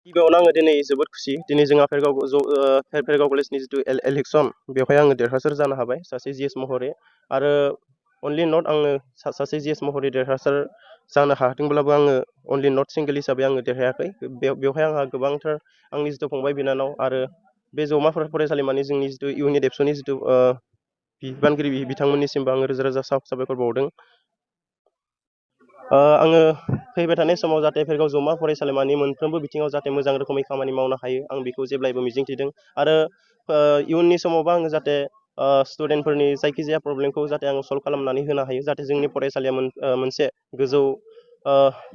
गिबियावनो आङो दिनै जोबोद खुसि दिनै जोंहा भेरगाव कलेजनि जिथु इलेक्सन बेवहाय आङो देरहासार जानो हाबाय सासे जिएस महरै आरो अनलि नट आङो सासे जिएस महरै देरहासार जानो हादोंब्लाबो आङो अनलि नट सिंगोल हिसाबै आङो देरहायाखै बेवहाय आंहा गोबांथार आंनि जिथु फंबाय बिनानाव आरो बे जौमा फरायसालिमानि जोंनि जिथु इउनिट एबसुनि जिथु बिबानगिरि बिथांमोननिसिमबो आङो रोजा रोजा साबायखर बावदों। आङो फैबाय थानाय समाव जाहाथे भेरगाव जौमा फरायसालिमानि मोनफ्रोमबो बिथिङाव जाहाथे मोजां रोखोमै खामानि मावनो हायो आं बेखौ जेब्लायबो मिजिंथिदों आरो इयुननि समावबो आङो जाहाथे स्टुडेन्टफोरनि जायखिजाया प्रब्लेमखौ जाहाथे आं सल्भ खालामनानै होनो हायो जाहाथे जोंनि फरायसालिया मोनसे गोजौ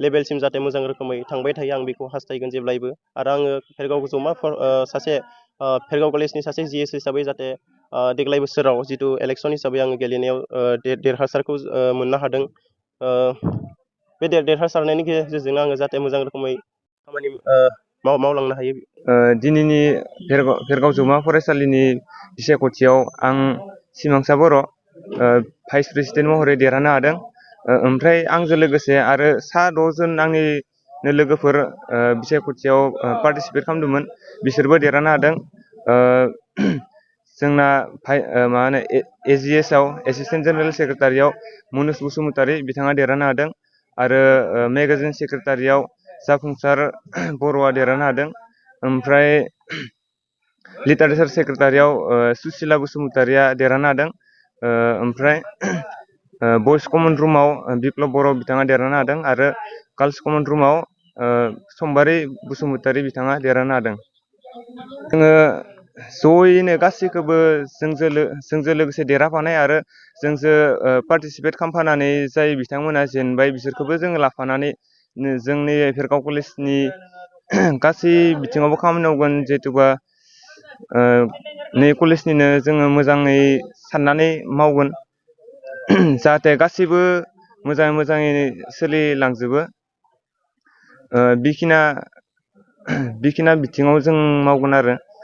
लेभेलसिम जाहाथे मोजां रोखोमै थांबाय थायो आं बेखौ हास्थायगोन जेब्लायबो आरो आङो भेरगाव जौमा सासे भेरगाव कलेजनि सासे जिएस हिसाबै जाहाथे देग्लाय बोसोराव जिथु इलेक्सन हिसाबै आङो गेलेनायाव देरहासारखौ मोननो हादों। बे देरहासारनायनि गेजेरजोंनो आङो जाहाथे मोजां रोखोमै खामानि मावलांनो हायो। दिनैनि भेरगाव जौमा फरायसालिनि बिसायख'थियाव आं सिमांसा बर' भाइस प्रेसिडेन्ट महरै देरहानो हादों। ओमफ्राय आंजों लोगोसे आरो 6 जन आंनि लोगोफोर बिसायख'थियाव पार्टिसिपेट खालामदोंमोन बिसोरबो देरहानो हादों। जोंना मा होनो एजिएसआव एसिस्टेन्ट जेनेरेल सेक्रेटारियाव मनुज बसुमतारी बिथाङा देरहानो हादों आरो मेगाजिन सेक्रेटारियाव जाफुंसार बर'आ देरहानो हादों। ओमफ्राय लिटारेसार सेक्रेटारियाव सुसिला बसुमतारीया देरहानो हादों। ओमफ्राय बयस कमन रुमाव बिप्लब बर' बिथाङा देरहानो हादों आरो गार्लस कमन रुमाव सम्बारी बसुमतारी बिथाङा देरहानो हादों। जोङो जयैनो गासैखौबो जोंजों लोगोसे देरहाफानाय आरो जोंजों पार्टिसिपेट खालामफानानै जाय बिथांमोना जेनबाय बिसोरखौबो जोङो लाफानानै जोंनि भेरगाव कलेजनि गासै बिथिङावबो खामानि मावगोन जिहेथुबा नै कलेजनिनो जोङो मोजाङै साननानै मावगोन जाहाथे गासैबो मोजाङै सोलिलांजोबो। बेखिना बिथिङाव जों मावगोन आरो